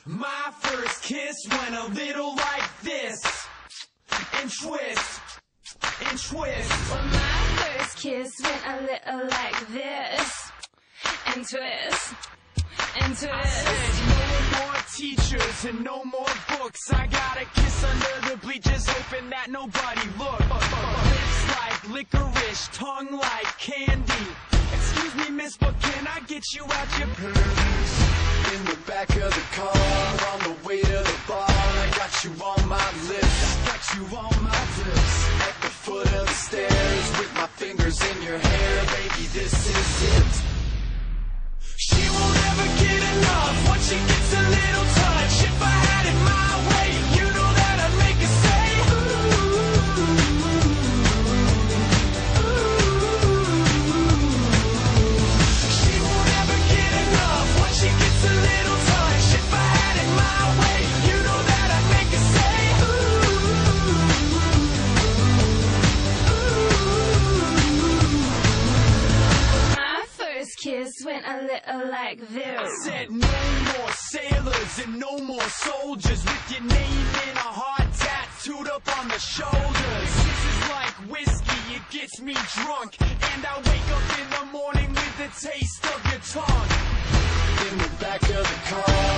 My first kiss went a little like this, and twist, and twist. Well, my first kiss went a little like this, and twist, and twist. I said no more teachers and no more books. I got a kiss under the bleachers, hoping that nobody looked. Lips like licorice, tongue like candy. Excuse me, miss, but can I get you out your purse? In the back of the car, on the way to the bar, I got you on my lips, I got you on my lips. at the foot of the stairs, with my fingers in your hair, baby, this is it. She won't ever get enough once she gets a little touch. If I had it my way, you know that I'd make her say, ooh, ooh. She won't ever get enough once she gets a little touch. If I had it my way, you know that I'd make her say, ooh, ooh. My first kiss went a little like I this. said no more sailors and no more soldiers with your name in a heart tattooed up on the shoulders. This is like whiskey, it gets me drunk, and I wake up in the morning with the taste of your tongue. In the back of the car,